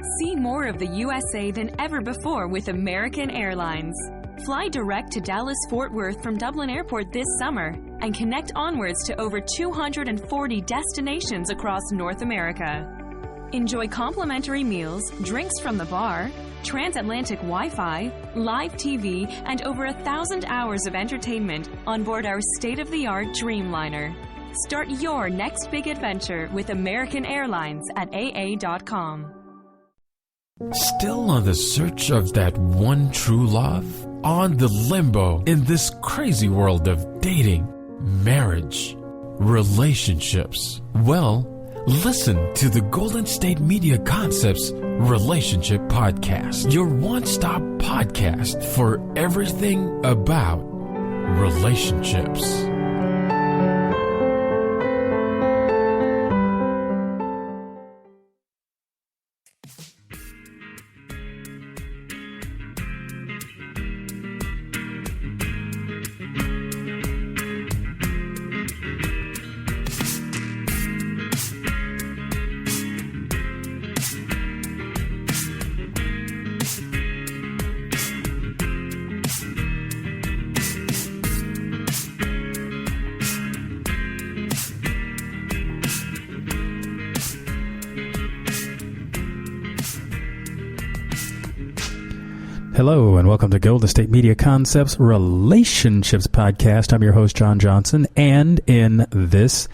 See more of the USA than ever before with American Airlines. Fly direct to Dallas-Fort Worth from Dublin Airport this summer and connect onwards to over 240 destinations across North America. Enjoy complimentary meals, drinks from the bar, transatlantic Wi-Fi, live TV, and over 1,000 hours of entertainment on board our state-of-the-art Dreamliner. Start your next big adventure with American Airlines at AA.com. Still on the search of that one true love? On the limbo in this crazy world of dating, marriage, relationships? Well, listen to the Golden State Media Concepts Relationship Podcast, your one-stop podcast for everything about relationships. Hello, and welcome to Golden State Media Concepts Relationships Podcast. I'm your host, John Johnson, and in this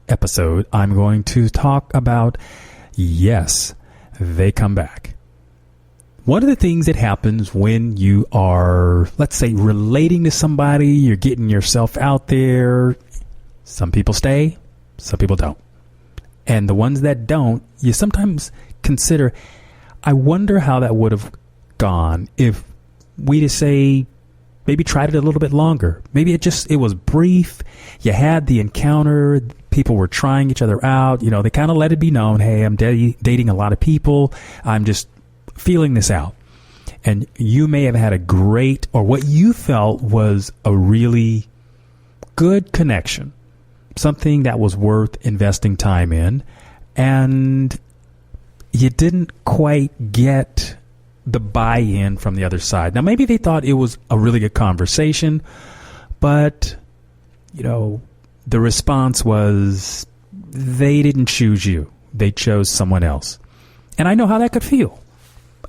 episode, I'm going to talk about, yes, they come back. One of the things that happens when you are, let's say, relating to somebody, you're getting yourself out there, some people stay, some people don't. And the ones that don't, you sometimes consider, I wonder how that would have gone if we just say maybe tried it a little bit longer. Maybe it was brief. You had the encounter. People were trying each other out. You know, they kind of let it be known, hey, I'm dating a lot of people. I'm just feeling this out. And you may have had a great, or what you felt was a really good connection, something that was worth investing time in, and you didn't quite get the buy-in from the other side. Now, maybe they thought it was a really good conversation, but, you know, the response was they didn't choose you. They chose someone else. And I know how that could feel.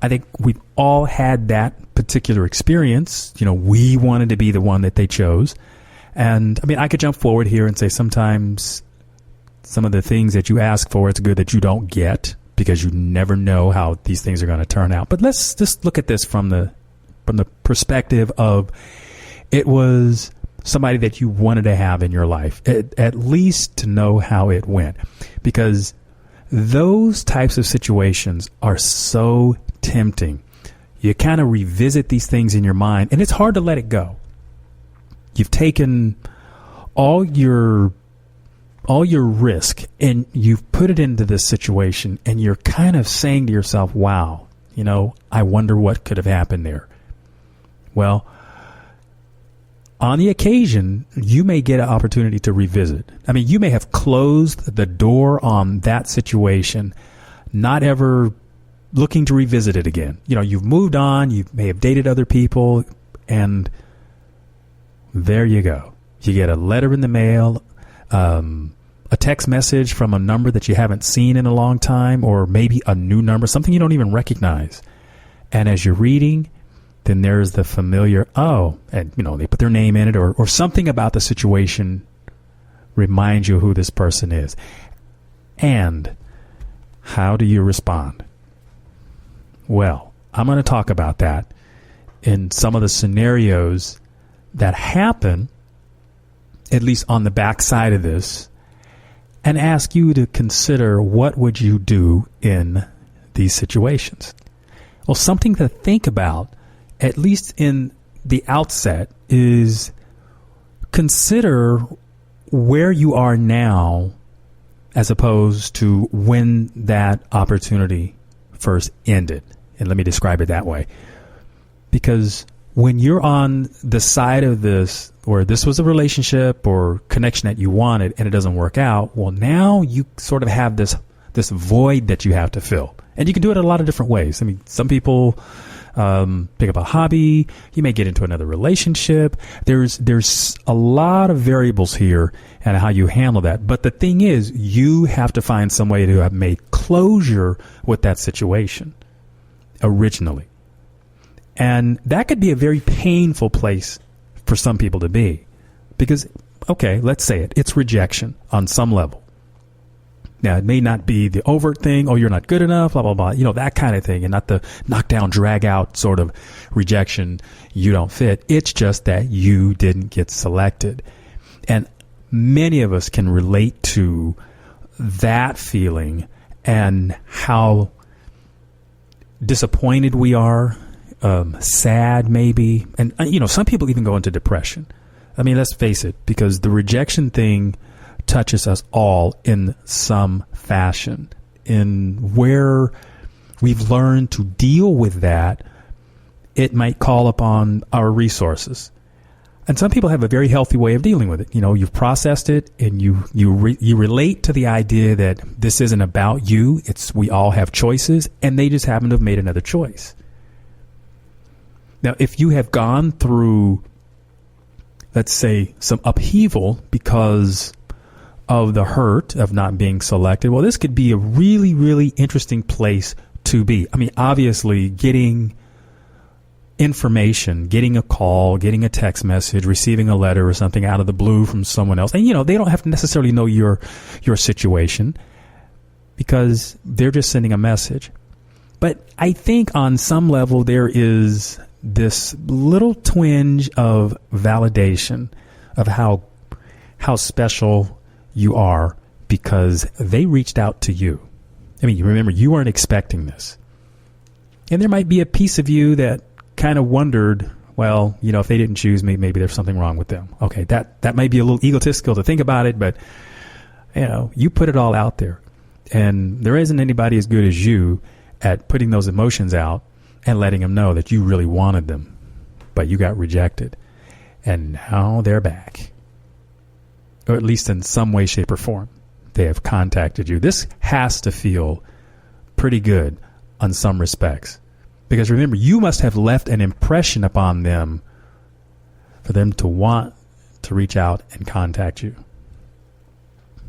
I think we've all had that particular experience. You know, we wanted to be the one that they chose. And, I mean, I could jump forward here and say sometimes some of the things that you ask for, it's good that you don't get, because you never know how these things are going to turn out. But let's just look at this from the perspective of it was somebody that you wanted to have in your life, at least to know how it went. Because those types of situations are so tempting. You kind of revisit these things in your mind, and it's hard to let it go. You've taken all your risk and you've put it into this situation, and you're kind of saying to yourself, wow, you know, I wonder what could have happened there. Well, on the occasion, you may get an opportunity to revisit. I mean, you may have closed the door on that situation, not ever looking to revisit it again. You know, you've moved on, you may have dated other people, and there you go. You get a letter in the mail, a text message from a number that you haven't seen in a long time, or maybe a new number, something you don't even recognize. And as you're reading, then there's the familiar, oh, and, you know, they put their name in it, or something about the situation reminds you who this person is. And how do you respond? Well, I'm going to talk about that in some of the scenarios that happen, at least on the backside of this, and ask you to consider, what would you do in these situations? Well, something to think about, at least in the outset, is consider where you are now as opposed to when that opportunity first ended. And let me describe it that way. Because when you're on the side of this, where this was a relationship or connection that you wanted and it doesn't work out, well, now you sort of have this this void that you have to fill. And you can do it in a lot of different ways. I mean, some people pick up a hobby. You may get into another relationship. There's a lot of variables here and how you handle that. But the thing is, you have to find some way to have made closure with that situation originally. And that could be a very painful place for some people to be. Because, okay, let's say it's rejection on some level. Now, it may not be the overt thing, oh, you're not good enough, blah, blah, blah, that kind of thing, and not the knockdown, drag out sort of rejection, you don't fit. It's just that you didn't get selected. And many of us can relate to that feeling and how disappointed we are, sad maybe. And, some people even go into depression. I mean, let's face it, because the rejection thing touches us all in some fashion. In where we've learned to deal with that, it might call upon our resources. And some people have a very healthy way of dealing with it. You've processed it, and you relate to the idea that this isn't about you. We all have choices, and they just happen to have made another choice. Now, if you have gone through, let's say, some upheaval because of the hurt of not being selected, well, this could be a really, really interesting place to be. I mean, obviously, getting information, getting a call, getting a text message, receiving a letter or something out of the blue from someone else. And, they don't have to necessarily know your situation because they're just sending a message. But I think on some level there is this little twinge of validation of how special you are because they reached out to you. I mean, you remember, you weren't expecting this. And there might be a piece of you that kind of wondered, well, if they didn't choose me, maybe there's something wrong with them. Okay, that might be a little egotistical to think about it, but, you put it all out there. And there isn't anybody as good as you at putting those emotions out and letting them know that you really wanted them, but you got rejected. And now they're back. Or at least in some way, shape, or form, they have contacted you. This has to feel pretty good on some respects. Because remember, you must have left an impression upon them for them to want to reach out and contact you.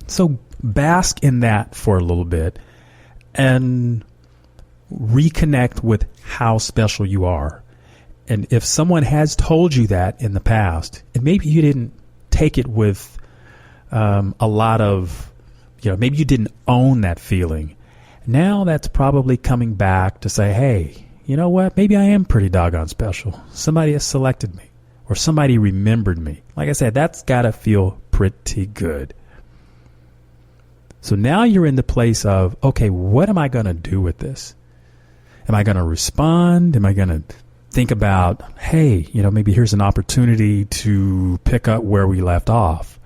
So bask in that for a little bit and reconnect with how special you are. And if someone has told you that in the past, and maybe you didn't take it with a lot of, maybe you didn't own that feeling. Now that's probably coming back to say, hey, you know what? Maybe I am pretty doggone special. Somebody has selected me, or somebody remembered me. Like I said, that's got to feel pretty good. So now you're in the place of, okay, what am I going to do with this? Am I going to respond? Am I going to think about, hey, maybe here's an opportunity to pick up where we left off?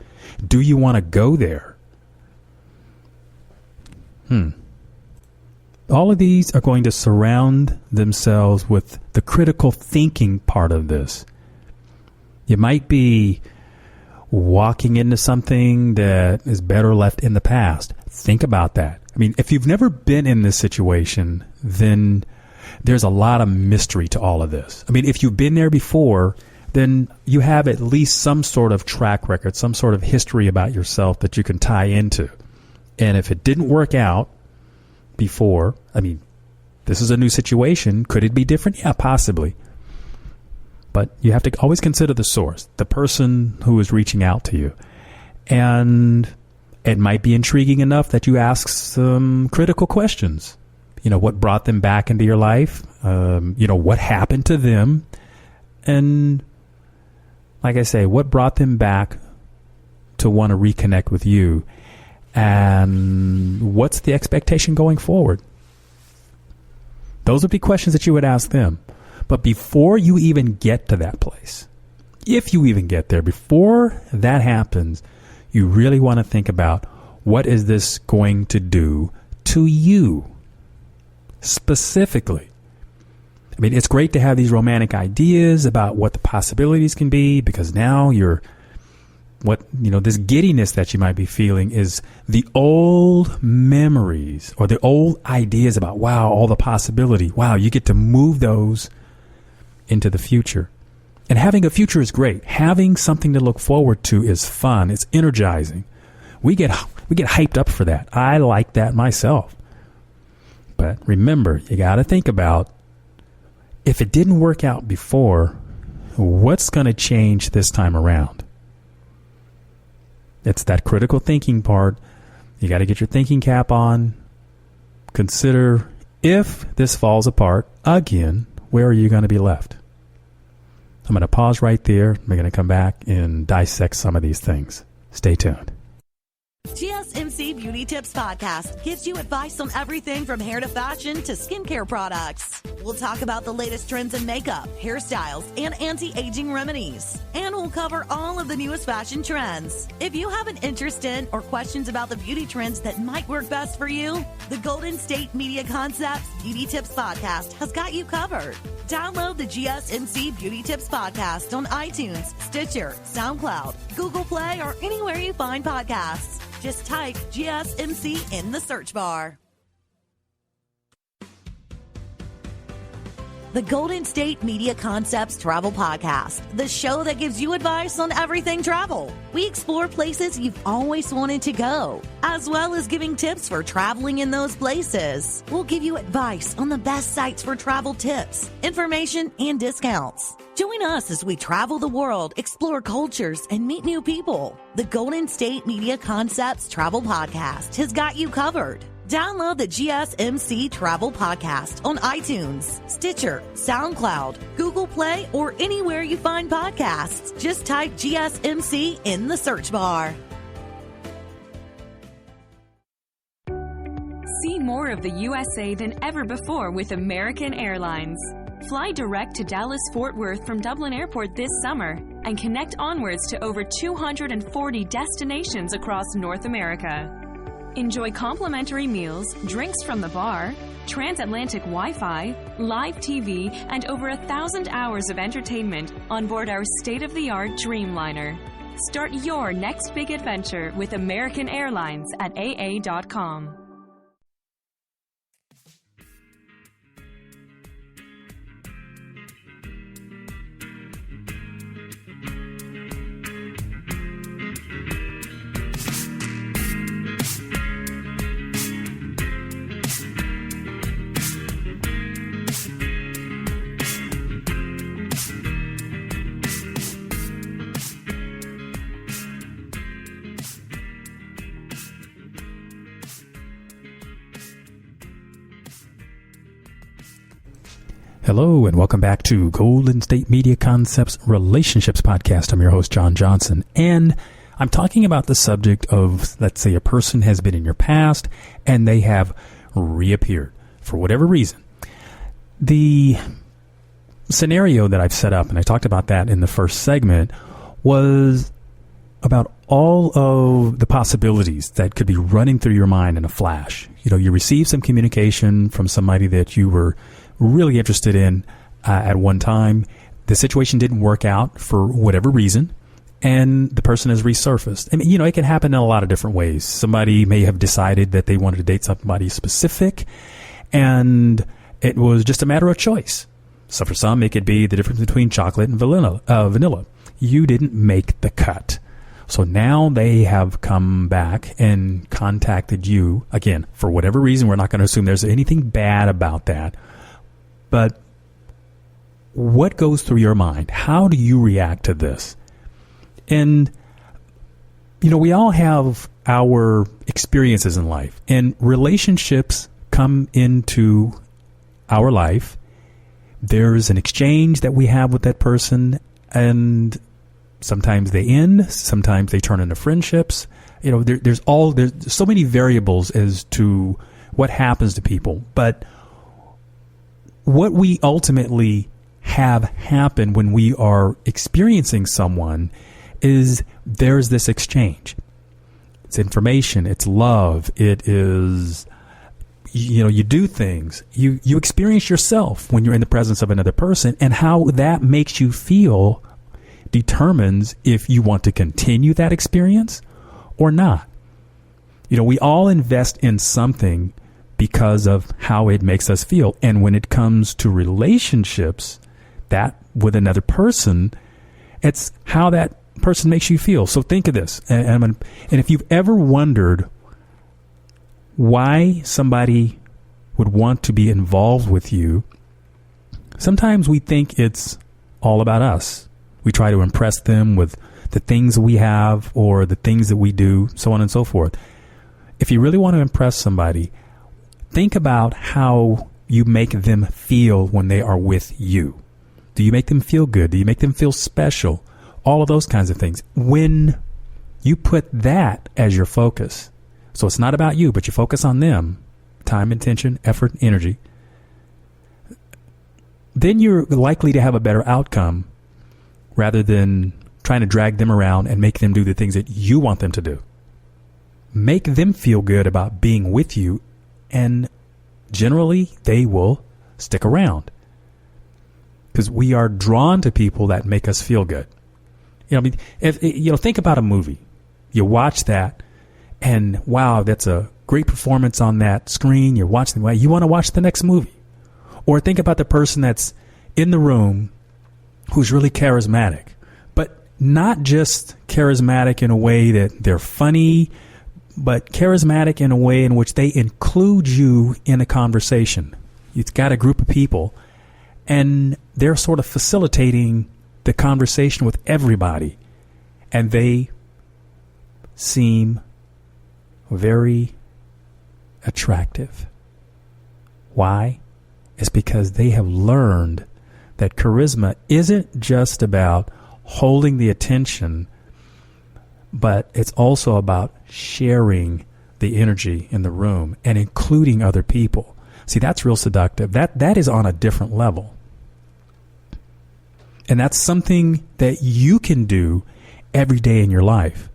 Do you want to go there? All of these are going to surround themselves with the critical thinking part of this. You might be walking into something that is better left in the past. Think about that. I mean, if you've never been in this situation, then there's a lot of mystery to all of this. I mean, if you've been there before, then you have at least some sort of track record, some sort of history about yourself that you can tie into. And if it didn't work out before, I mean, this is a new situation. Could it be different? Yeah, possibly. But you have to always consider the source, the person who is reaching out to you. And it might be intriguing enough that you ask some critical questions. What brought them back into your life? What happened to them? And like I say, what brought them back to want to reconnect with you? And what's the expectation going forward? Those would be questions that you would ask them. But before you even get to that place, if you even get there, before that happens, you really want to think about, what is this going to do to you specifically? I mean, it's great to have these romantic ideas about what the possibilities can be, because now you're this giddiness that you might be feeling is the old memories or the old ideas about, wow, all the possibility. Wow, you get to move those into the future. And having a future is great. Having something to look forward to is fun. It's energizing. We get hyped up for that. I like that myself. But remember, you got to think about, if it didn't work out before, what's going to change this time around? It's that critical thinking part. You got to get your thinking cap on. Consider, if this falls apart again, where are you going to be left? I'm going to pause right there. We're going to come back and dissect some of these things. Stay tuned. GSMC Beauty Tips Podcast gives you advice on everything from hair to fashion to skincare products. We'll talk about the latest trends in makeup, hairstyles, and anti-aging remedies. And we'll cover all of the newest fashion trends. If you have an interest in or questions about the beauty trends that might work best for you, the Golden State Media Concepts Beauty Tips Podcast has got you covered. Download the GSMC Beauty Tips Podcast on iTunes, Stitcher, SoundCloud, Google Play, or anywhere you find podcasts. Just type GSMC in the search bar. The Golden State Media Concepts Travel Podcast, the show that gives you advice on everything travel. We explore places you've always wanted to go, as well as giving tips for traveling in those places. We'll give you advice on the best sites for travel tips, information, and discounts. Join us as we travel the world, explore cultures, and meet new people. The Golden State Media Concepts Travel Podcast has got you covered. Download the GSMC Travel Podcast on iTunes, Stitcher, SoundCloud, Google Play, or anywhere you find podcasts. Just type GSMC in the search bar. See more of the USA than ever before with American Airlines. Fly direct to Dallas-Fort Worth from Dublin Airport this summer and connect onwards to over 240 destinations across North America. Enjoy complimentary meals, drinks from the bar, transatlantic Wi-Fi, live TV, and over 1,000 hours of entertainment on board our state-of-the-art Dreamliner. Start your next big adventure with American Airlines at aa.com. Hello, and welcome back to Golden State Media Concepts Relationships Podcast. I'm your host, John Johnson, and I'm talking about the subject of, let's say, a person has been in your past and they have reappeared for whatever reason. The scenario that I've set up, and I talked about that in the first segment, was about all of the possibilities that could be running through your mind in a flash. You know, you receive some communication from somebody that you were really interested in at one time. The situation didn't work out for whatever reason, and the person has resurfaced. I mean, you know, it can happen in a lot of different ways. Somebody may have decided that they wanted to date somebody specific, and it was just a matter of choice. So for some, it could be the difference between chocolate and vanilla. You didn't make the cut. So now they have come back and contacted you, again, for whatever reason. We're not going to assume there's anything bad about that. But what goes through your mind? How do you react to this? And, you know, we all have our experiences in life, and relationships come into our life. There's an exchange that we have with that person, and sometimes they end, sometimes they turn into friendships. You know, there's so many variables as to what happens to people. But what we ultimately have happen when we are experiencing someone is there's this exchange. It's information, it's love, it is, you know, you do things. You experience yourself when you're in the presence of another person, and how that makes you feel determines if you want to continue that experience or not. We all invest in something because of how it makes us feel. And when it comes to relationships, that with another person, it's how that person makes you feel. So think of this. And if you've ever wondered why somebody would want to be involved with you, sometimes we think it's all about us. We try to impress them with the things we have or the things that we do, so on and so forth. If you really want to impress somebody, think about how you make them feel when they are with you. Do you make them feel good? Do you make them feel special? All of those kinds of things. When you put that as your focus, so it's not about you, but you focus on them, time, attention, effort, energy, then you're likely to have a better outcome rather than trying to drag them around and make them do the things that you want them to do. Make them feel good about being with you, and generally they will stick around because we are drawn to people that make us feel good. Think about a movie. You watch that, and wow, that's a great performance on that screen. You're watching the way you want to watch the next movie. Or think about the person that's in the room who's really charismatic, but not just charismatic in a way that they're funny, but charismatic in a way in which they include you in a conversation. You've got a group of people, and they're sort of facilitating the conversation with everybody, and they seem very attractive. Why? It's because they have learned that charisma isn't just about holding the attention, but it's also about sharing the energy in the room and including other people. See, that's real seductive. That is on a different level. And that's something that you can do every day in your life,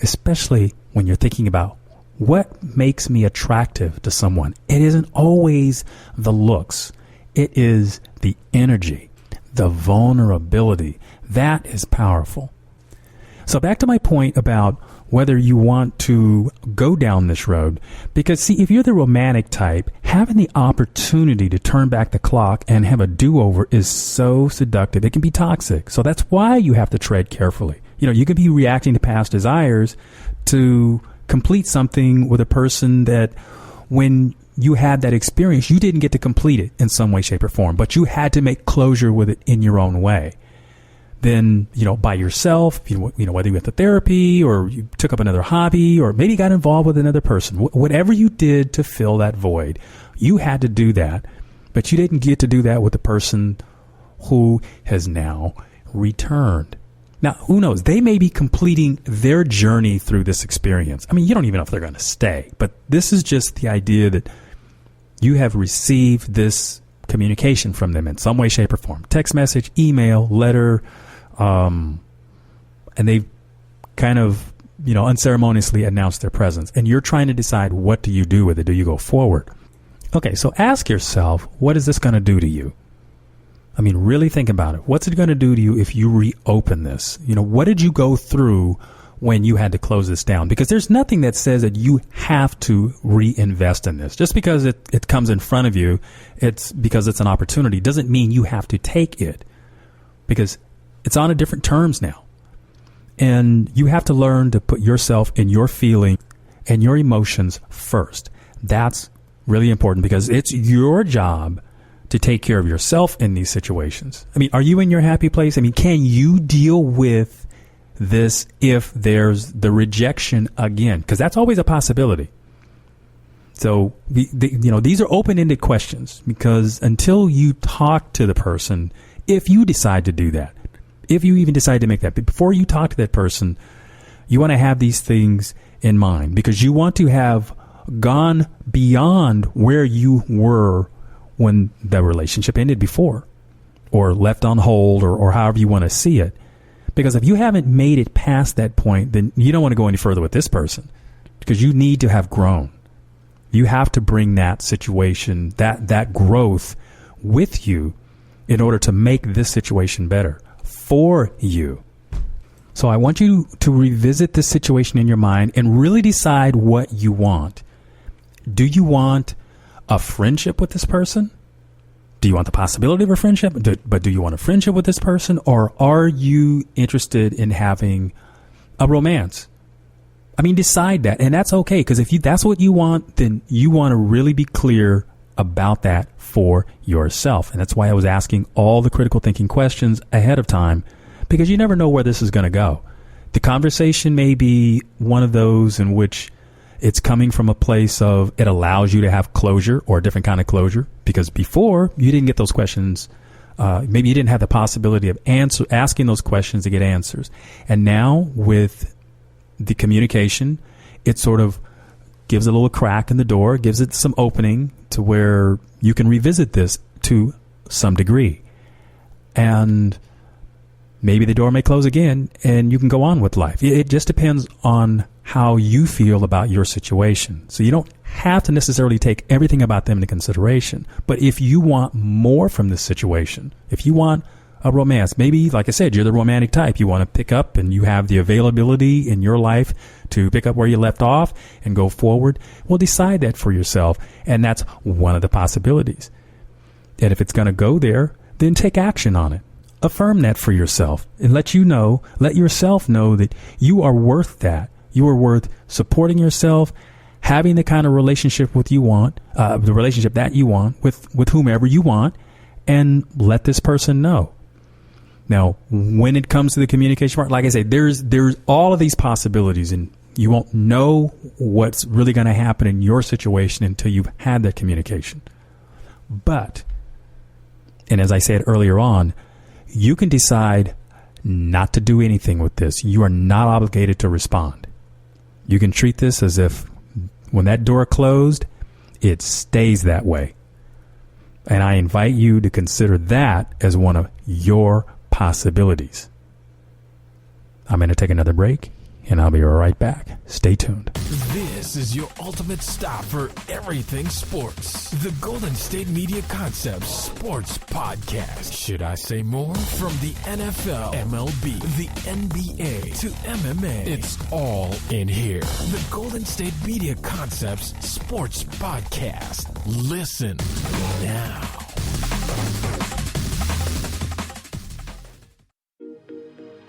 especially when you're thinking about what makes me attractive to someone. It isn't always the looks. It is the energy, the vulnerability. That is powerful. So back to my point about whether you want to go down this road, because see, if you're the romantic type, having the opportunity to turn back the clock and have a do-over is so seductive. It can be toxic. So that's why you have to tread carefully. You can be reacting to past desires to complete something with a person that when you had that experience, you didn't get to complete it in some way, shape, or form, but you had to make closure with it in your own way. Then, by yourself, whether you went to therapy or you took up another hobby or maybe got involved with another person, whatever you did to fill that void, you had to do that, but you didn't get to do that with the person who has now returned. Now, who knows? They may be completing their journey through this experience. I mean, you don't even know if they're going to stay, but this is just the idea that you have received this communication from them in some way, shape, or form. Text message, email, letter, and they've kind of, unceremoniously announced their presence. And you're trying to decide, what do you do with it? Do you go forward? Okay, so ask yourself, what is this going to do to you? I mean, really think about it. What's it going to do to you if you reopen this? What did you go through when you had to close this down? Because there's nothing that says that you have to reinvest in this. Just because it comes in front of you, it's because it's an opportunity, doesn't mean you have to take it, because it's on a different terms now. And you have to learn to put yourself and your feeling and your emotions first. That's really important, because it's your job to take care of yourself in these situations. I mean, are you in your happy place? I mean, can you deal with this if there's the rejection again? Because that's always a possibility. So, these are open-ended questions, because until you talk to the person, if you decide to do that, if you even decide to make that, but before you talk to that person, you want to have these things in mind, because you want to have gone beyond where you were when the relationship ended before, or left on hold, or however you want to see it. Because if you haven't made it past that point, then you don't want to go any further with this person, because you need to have grown. You have to bring that situation, that growth with you in order to make this situation better for you. So I want you to revisit this situation in your mind and really decide what you want. Do you want a friendship with this person? Do you want the possibility of a friendship? But do you want a friendship with this person? Or are you interested in having a romance? I mean, decide that. And that's okay, because if that's what you want, then you want to really be clear about that for yourself. And that's why I was asking all the critical thinking questions ahead of time, because you never know where this is going to go. The conversation may be one of those in which it's coming from a place of it allows you to have closure, or a different kind of closure, because before you didn't get those questions. Maybe you didn't have the possibility of asking those questions to get answers. And now with the communication, it sort of gives a little crack in the door, gives it some opening to where you can revisit this to some degree. And maybe the door may close again and you can go on with life. It just depends on how you feel about your situation. So you don't have to necessarily take everything about them into consideration. But if you want more from this situation, if you want a romance, maybe, like I said, you're the romantic type. You want to pick up and you have the availability in your life to pick up where you left off and go forward. Well, decide that for yourself. And that's one of the possibilities. And if it's going to go there, then take action on it. Affirm that for yourself and let yourself know that you are worth that. You are worth supporting yourself, having the kind of relationship you want, the relationship that you want with whomever you want, and let this person know. Now, when it comes to the communication part, like I say, there's all of these possibilities, and you won't know what's really going to happen in your situation until you've had that communication. But, and as I said earlier on, you can decide not to do anything with this. You are not obligated to respond. You can treat this as if when that door closed, it stays that way. And I invite you to consider that as one of your possibilities. I'm going to take another break, and I'll be right back. Stay tuned. This is your ultimate stop for everything sports. The Golden State Media Concepts Sports Podcast. Should I say more? From the NFL, MLB, the NBA to MMA, it's all in here. The Golden State Media Concepts Sports Podcast. Listen now.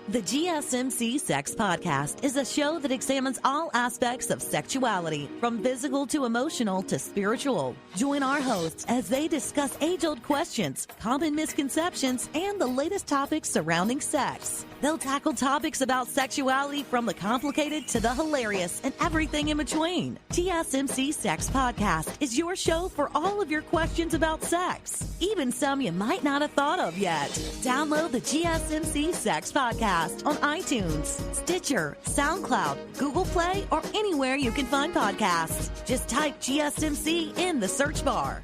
The GSMC Sex Podcast is a show that examines all aspects of sexuality, from physical to emotional to spiritual. Join our hosts as they discuss age-old questions, common misconceptions, and the latest topics surrounding sex. They'll tackle topics about sexuality from the complicated to the hilarious and everything in between. GSMC Sex Podcast is your show for all of your questions about sex, even some you might not have thought of yet. Download the GSMC Sex Podcast on iTunes, Stitcher, SoundCloud, Google Play, or anywhere you can find podcasts. Just type GSMC in the search bar.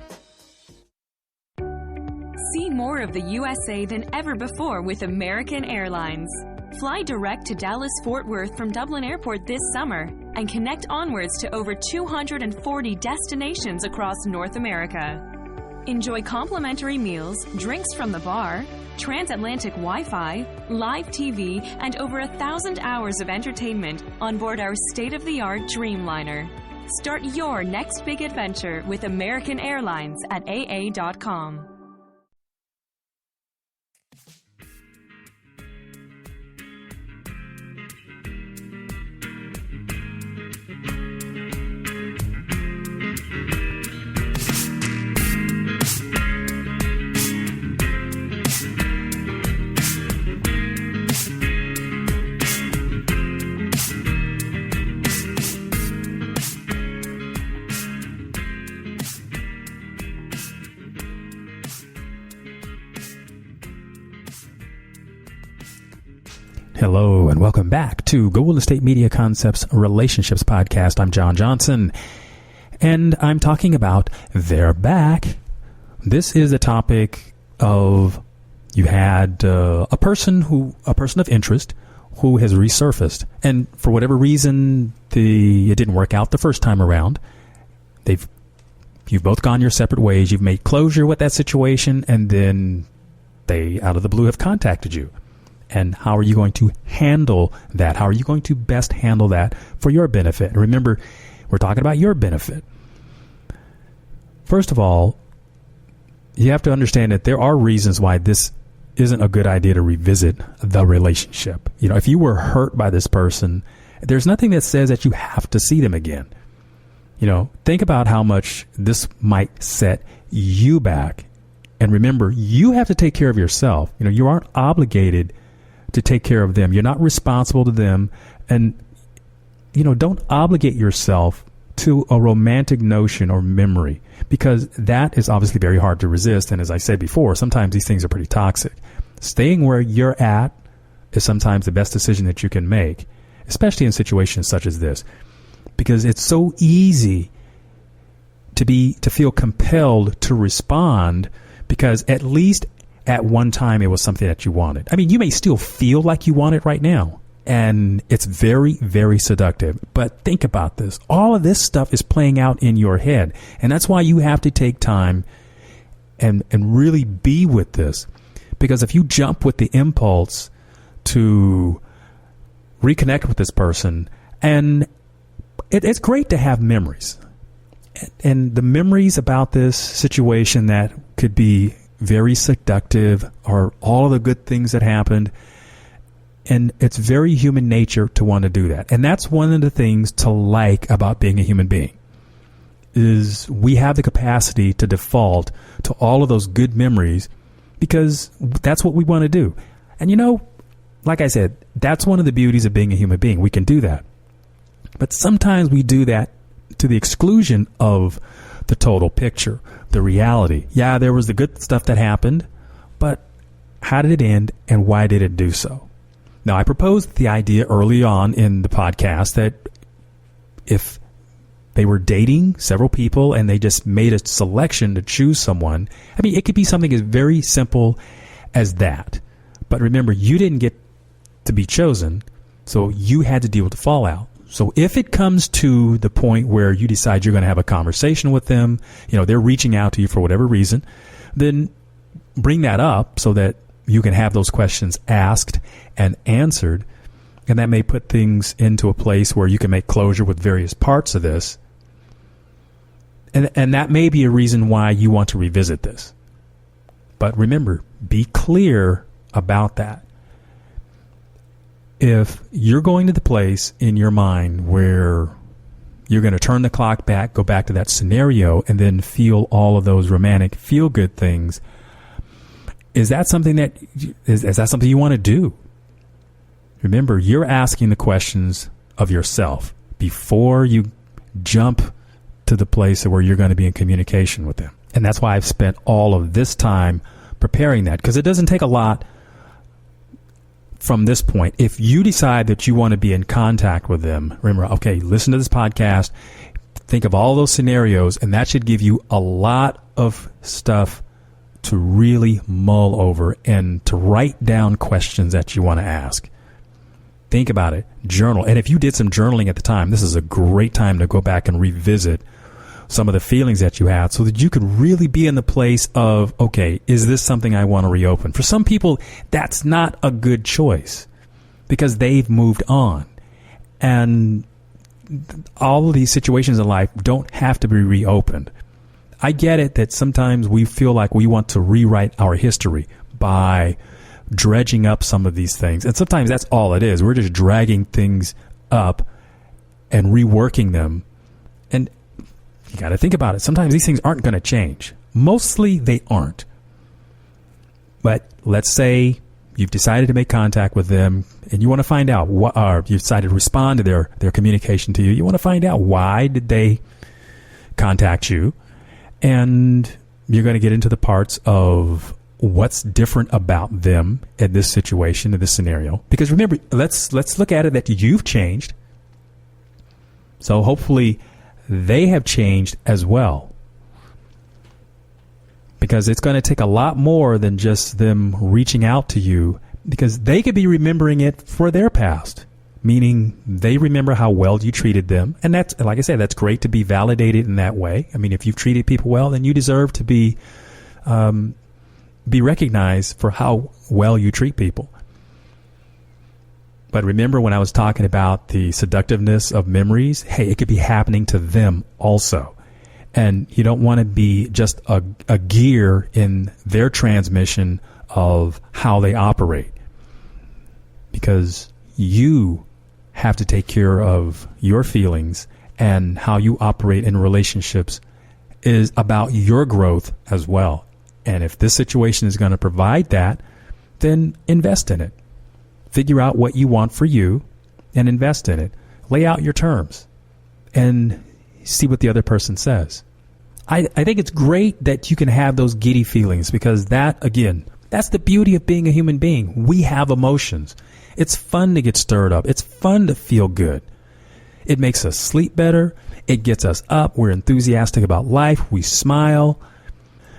See more of the USA than ever before with American Airlines. Fly direct to Dallas-Fort Worth from Dublin Airport this summer and connect onwards to over 240 destinations across North America. Enjoy complimentary meals, drinks from the bar, transatlantic Wi-Fi, live TV, and over 1,000 hours of entertainment on board our state-of-the-art Dreamliner. Start your next big adventure with American Airlines at AA.com. Hello and welcome back to Golden State Media Concepts Relationships Podcast. I'm John Johnson, and I'm talking about They're Back. This is a topic of you had a person of interest who has resurfaced, and for whatever reason it didn't work out the first time around. You've both gone your separate ways. You've made closure with that situation, and then they out of the blue have contacted you. And how are you going to handle that? How are you going to best handle that for your benefit? And remember, we're talking about your benefit. First of all, you have to understand that there are reasons why this isn't a good idea to revisit the relationship. You know, if you were hurt by this person, there's nothing that says that you have to see them again. You know, think about how much this might set you back. And remember, you have to take care of yourself. You know, you aren't obligated to take care of them. You're not responsible to them. And, you know, don't obligate yourself to a romantic notion or memory, because that is obviously very hard to resist. And as I said before, sometimes these things are pretty toxic. Staying where you're at is sometimes the best decision that you can make, especially in situations such as this, because it's so easy to feel compelled to respond, because at least at one time it was something that you wanted. I mean, you may still feel like you want it right now, and it's very, very seductive. But think about this. All of this stuff is playing out in your head, and that's why you have to take time and really be with this. Because if you jump with the impulse to reconnect with this person, and it's great to have memories. And the memories about this situation that could be very seductive, or all of the good things that happened. And it's very human nature to want to do that. And that's one of the things to like about being a human being, is we have the capacity to default to all of those good memories, because that's what we want to do. And you know, like I said, that's one of the beauties of being a human being. We can do that. But sometimes we do that to the exclusion of the total picture, the reality. Yeah, there was the good stuff that happened, but how did it end, and why did it do so? Now, I proposed the idea early on in the podcast that if they were dating several people and they just made a selection to choose someone, I mean, it could be something as very simple as that. But remember, you didn't get to be chosen, so you had to deal with the fallout. So if it comes to the point where you decide you're going to have a conversation with them, you know, they're reaching out to you for whatever reason, then bring that up so that you can have those questions asked and answered. And that may put things into a place where you can make closure with various parts of this. And that may be a reason why you want to revisit this. But remember, be clear about that. If you're going to the place in your mind where you're going to turn the clock back, go back to that scenario, and then feel all of those romantic feel-good things, is that something that is that something you want to do? Remember, you're asking the questions of yourself before you jump to the place where you're going to be in communication with them. And that's why I've spent all of this time preparing that, because it doesn't take a lot from this point. If you decide that you want to be in contact with them, remember, okay, listen to this podcast, think of all those scenarios, and that should give you a lot of stuff to really mull over and to write down questions that you want to ask. Think about it. Journal. And if you did some journaling at the time, this is a great time to go back and revisit some of the feelings that you had so that you could really be in the place of, okay, is this something I want to reopen? For some people, that's not a good choice because they've moved on. And all of these situations in life don't have to be reopened. I get it that sometimes we feel like we want to rewrite our history by dredging up some of these things. And sometimes that's all it is. We're just dragging things up and reworking them. And you got to think about it. Sometimes these things aren't going to change. Mostly they aren't. But let's say you've decided to make contact with them and you want to find out what, or you decided to respond to their communication to you. You want to find out why did they contact you? And you're going to get into the parts of what's different about them in this situation, in this scenario. Because remember, let's look at it that you've changed. So hopefully they have changed as well. Because it's going to take a lot more than just them reaching out to you, because they could be remembering it for their past, meaning they remember how well you treated them. And that's, like I said, that's great to be validated in that way. I mean, if you've treated people well, then you deserve to be recognized for how well you treat people. But remember when I was talking about the seductiveness of memories? Hey, it could be happening to them also. And you don't want to be just a gear in their transmission of how they operate. Because you have to take care of your feelings, and how you operate in relationships is about your growth as well. And if this situation is going to provide that, then invest in it. Figure out what you want for you and invest in it. Lay out your terms and see what the other person says. I think it's great that you can have those giddy feelings, because that, again, that's the beauty of being a human being. We have emotions. It's fun to get stirred up. It's fun to feel good. It makes us sleep better. It gets us up. We're enthusiastic about life. We smile.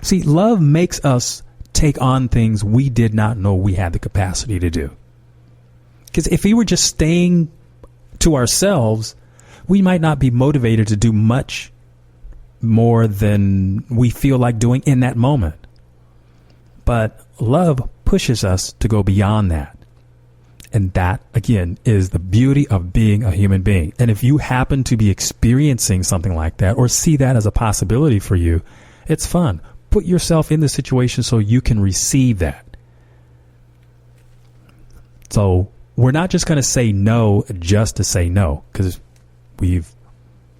See, love makes us take on things we did not know we had the capacity to do. Because if we were just staying to ourselves, we might not be motivated to do much more than we feel like doing in that moment. But love pushes us to go beyond that. And that, again, is the beauty of being a human being. And if you happen to be experiencing something like that, or see that as a possibility for you, it's fun. Put yourself in the situation so you can receive that. So we're not just going to say no just to say no, because we've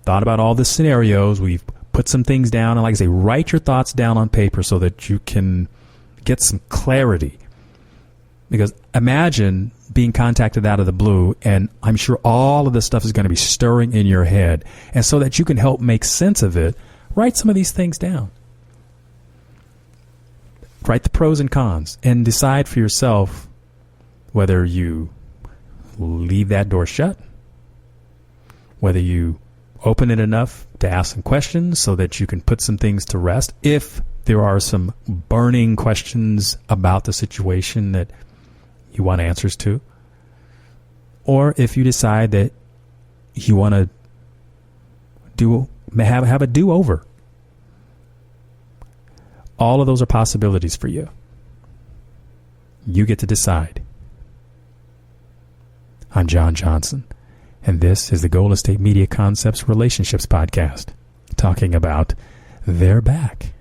thought about all the scenarios. We've put some things down. And like I say, write your thoughts down on paper so that you can get some clarity. Because imagine being contacted out of the blue, and I'm sure all of this stuff is going to be stirring in your head. And so that you can help make sense of it, write some of these things down. Write the pros and cons and decide for yourself whether you leave that door shut, whether you open it enough to ask some questions so that you can put some things to rest if there are some burning questions about the situation that you want answers to, or if you decide that you want to have a do-over. All of those are possibilities for you. You get to decide. I'm John Johnson, and this is the Golden State Media Concepts Relationships Podcast, talking about They're Back.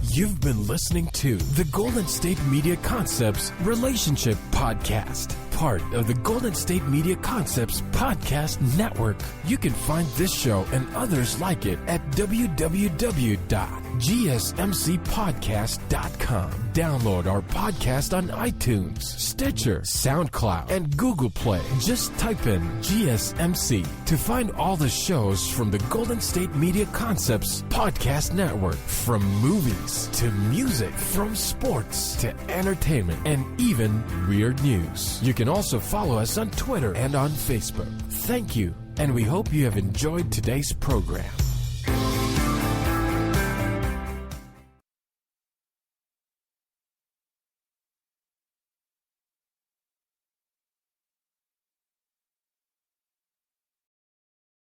You've been listening to the Golden State Media Concepts Relationship Podcast, part of the Golden State Media Concepts Podcast Network. You can find this show and others like it at www.gsmcpodcast.com. Download our podcast on iTunes, Stitcher, SoundCloud, and Google Play. Just type in GSMC to find all the shows from the Golden State Media Concepts Podcast Network, from movies to music, from sports to entertainment, and even weird news. You can also follow us on Twitter and on Facebook. Thank you, and we hope you have enjoyed today's program.